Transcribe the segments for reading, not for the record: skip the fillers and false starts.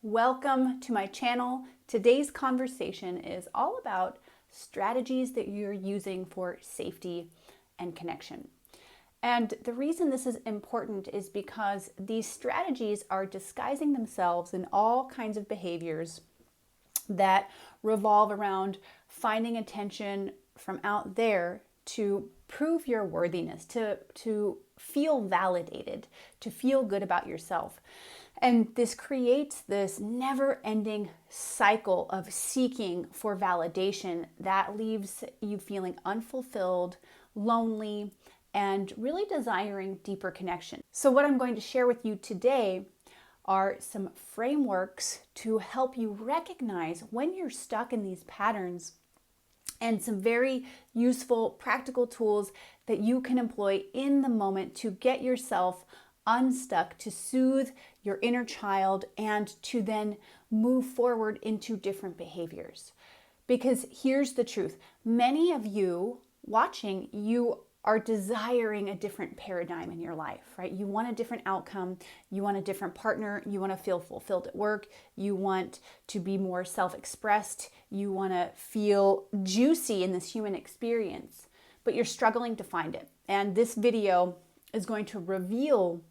Welcome to my channel. Today's conversation is all about strategies that you're using for safety and connection. And the reason this is important is because these strategies are disguising themselves in all kinds of behaviors that revolve around finding attention from out there to prove your worthiness, to feel validated, to feel good about yourself. And this creates this never-ending cycle of seeking for validation that leaves you feeling unfulfilled, lonely, and really desiring deeper connection. So what I'm going to share with you today are some frameworks to help you recognize when you're stuck in these patterns, and some very useful practical tools that you can employ in the moment to get yourself unstuck, to soothe your inner child, and to then move forward into different behaviors. Because here's the truth. Many of you watching, you are desiring a different paradigm in your life, right? You want a different outcome. You want a different partner. You want to feel fulfilled at work. You want to be more self-expressed. You want to feel juicy in this human experience, but you're struggling to find it. And this video is going to reveal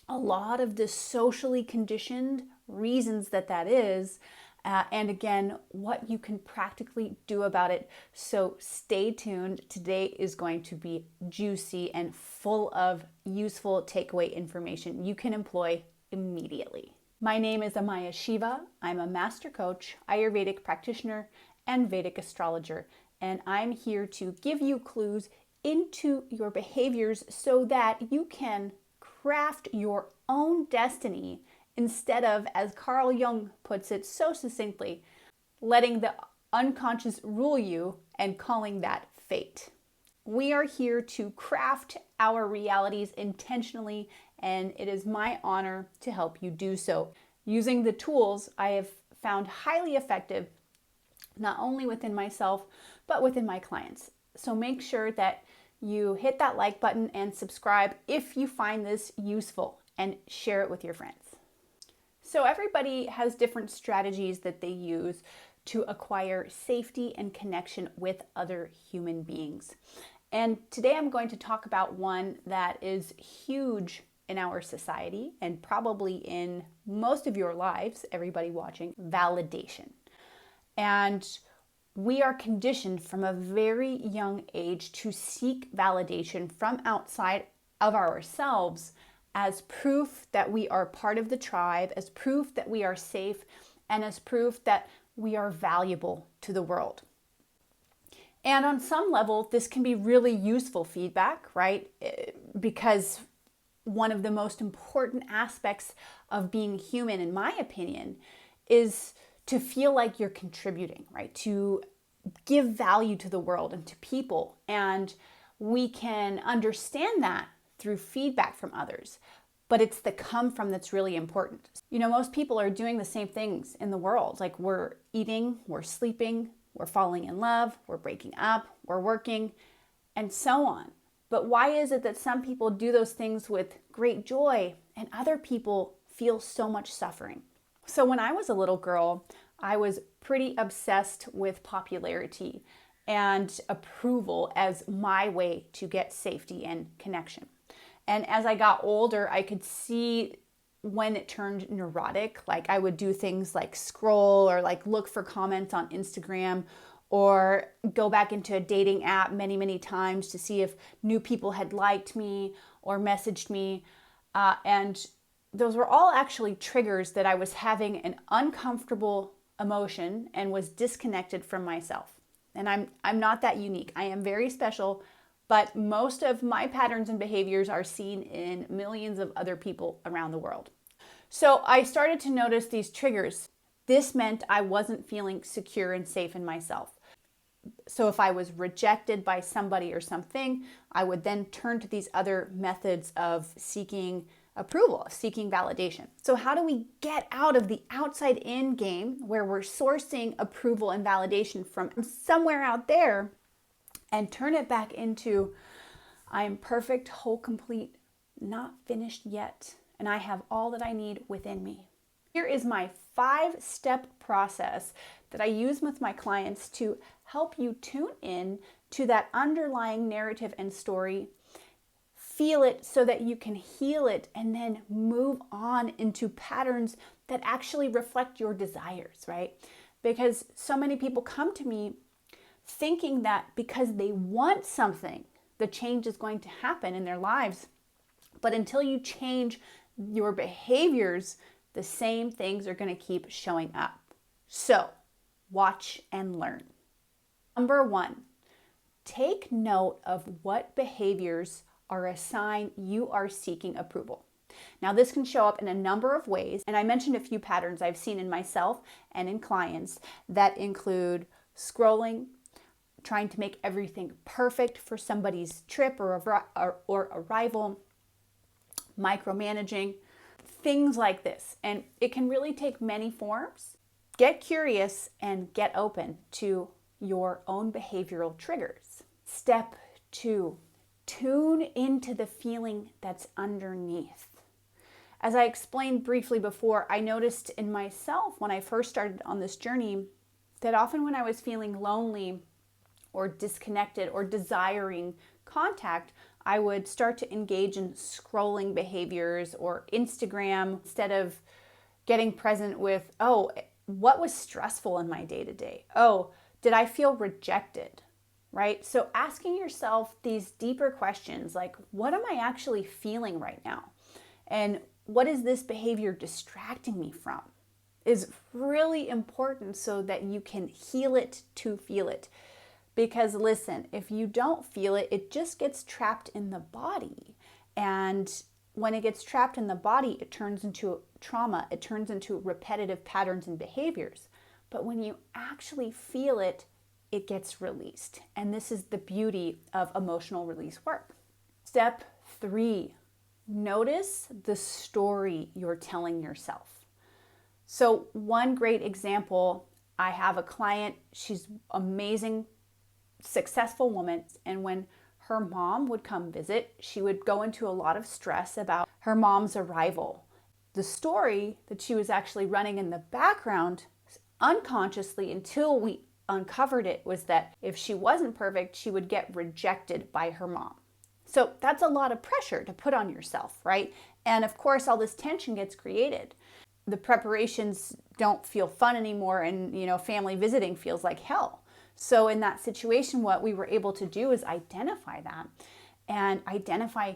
a lot of the socially conditioned reasons that is, and again, what you can practically do about it. So stay tuned. Today is going to be juicy and full of useful takeaway information you can employ immediately. My name is Amaya Shiva. I'm a master coach, Ayurvedic practitioner, and Vedic astrologer. And I'm here to give you clues into your behaviors so that you can craft your own destiny instead of, as Carl Jung puts it so succinctly, letting the unconscious rule you and calling that fate. We are here to craft our realities intentionally, and it is my honor to help you do so using the tools I have found highly effective, not only within myself, but within my clients. So make sure that you hit that like button and subscribe if you find this useful, and share it with your friends. So everybody has different strategies that they use to acquire safety and connection with other human beings. And today I'm going to talk about one that is huge in our society and probably in most of your lives, everybody watching: validation. And we are conditioned from a very young age to seek validation from outside of ourselves as proof that we are part of the tribe, as proof that we are safe, and as proof that we are valuable to the world. And on some level, this can be really useful feedback, right? Because one of the most important aspects of being human, in my opinion, is to feel like you're contributing, right? To give value to the world and to people. And we can understand that through feedback from others, but it's the come from that's really important. You know, most people are doing the same things in the world. Like, we're eating, we're sleeping, we're falling in love, we're breaking up, we're working, and so on. But why is it that some people do those things with great joy and other people feel so much suffering? So when I was a little girl, I was pretty obsessed with popularity and approval as my way to get safety and connection. And as I got older, I could see when it turned neurotic. Like, I would do things like scroll or like look for comments on Instagram, or go back into a dating app many times to see if new people had liked me or messaged me. And those were all actually triggers that I was having an uncomfortable emotion and was disconnected from myself. And I'm not that unique. I am very special, but most of my patterns and behaviors are seen in millions of other people around the world. So I started to notice these triggers. This meant I wasn't feeling secure and safe in myself. So if I was rejected by somebody or something, I would then turn to these other methods of seeking approval, seeking validation. So how do we get out of the outside in game where we're sourcing approval and validation from somewhere out there and turn it back into, I am perfect, whole, complete, not finished yet, and I have all that I need within me? Here is my 5-step process that I use with my clients to help you tune in to that underlying narrative and story, feel it so that you can heal it, and then move on into patterns that actually reflect your desires, right? Because so many people come to me thinking that because they want something, the change is going to happen in their lives. But until you change your behaviors, the same things are going to keep showing up. So, watch and learn. Number 1, take note of what behaviors are a sign you are seeking approval. Now, this can show up in a number of ways, and I mentioned a few patterns I've seen in myself and in clients that include scrolling, trying to make everything perfect for somebody's trip or arrival, micromanaging, things like this. And it can really take many forms. Get curious and get open to your own behavioral triggers. Step 2, tune into the feeling that's underneath. As I explained briefly before, I noticed in myself when I first started on this journey that often when I was feeling lonely or disconnected or desiring contact, I would start to engage in scrolling behaviors or Instagram instead of getting present with, oh, what was stressful in my day-to-day? Oh, did I feel rejected? Right? So asking yourself these deeper questions like, what am I actually feeling right now? And what is this behavior distracting me from? Is really important so that you can heal it to feel it. Because listen, if you don't feel it, it just gets trapped in the body. And when it gets trapped in the body, it turns into trauma. It turns into repetitive patterns and behaviors. But when you actually feel it, it gets released. And this is the beauty of emotional release work. Step 3, notice the story you're telling yourself. So one great example, I have a client, she's amazing, successful woman, and when her mom would come visit, she would go into a lot of stress about her mom's arrival. The story that she was actually running in the background unconsciously until we uncovered it was that if she wasn't perfect, she would get rejected by her mom. So that's a lot of pressure to put on yourself, right? And of course, all this tension gets created. The preparations don't feel fun anymore, and family visiting feels like hell. So in that situation, what we were able to do is identify that and identify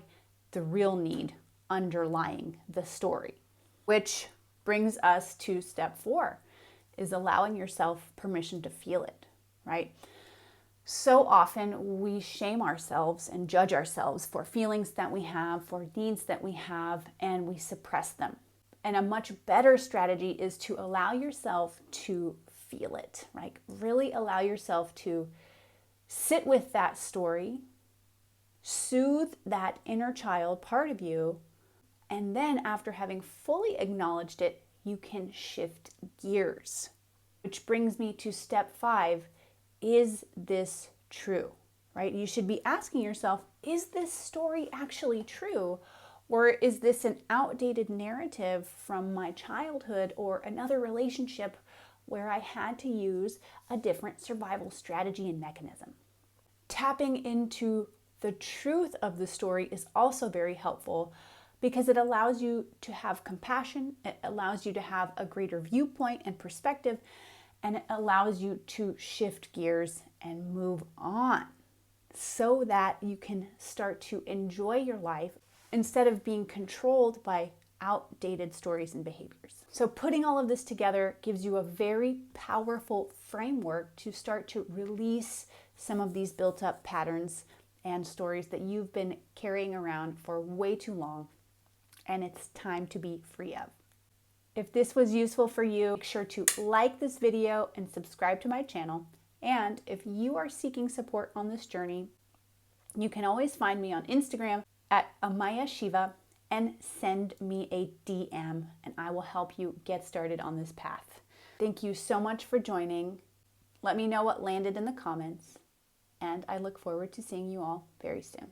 the real need underlying the story, which brings us to step 4, is allowing yourself permission to feel it, right? So often we shame ourselves and judge ourselves for feelings that we have, for needs that we have, and we suppress them. And a much better strategy is to allow yourself to feel it, right? Really allow yourself to sit with that story, soothe that inner child part of you, and then after having fully acknowledged it, you can shift gears. Which brings me to step 5, is this true, right? You should be asking yourself, is this story actually true? Or is this an outdated narrative from my childhood or another relationship where I had to use a different survival strategy and mechanism? Tapping into the truth of the story is also very helpful because it allows you to have compassion, it allows you to have a greater viewpoint and perspective, and it allows you to shift gears and move on so that you can start to enjoy your life instead of being controlled by outdated stories and behaviors. So putting all of this together gives you a very powerful framework to start to release some of these built up patterns and stories that you've been carrying around for way too long, and it's time to be free of. If this was useful for you, make sure to like this video and subscribe to my channel. And if you are seeking support on this journey, you can always find me on Instagram at Amaya Shiva and send me a DM, and I will help you get started on this path. Thank you so much for joining. Let me know what landed in the comments, and I look forward to seeing you all very soon.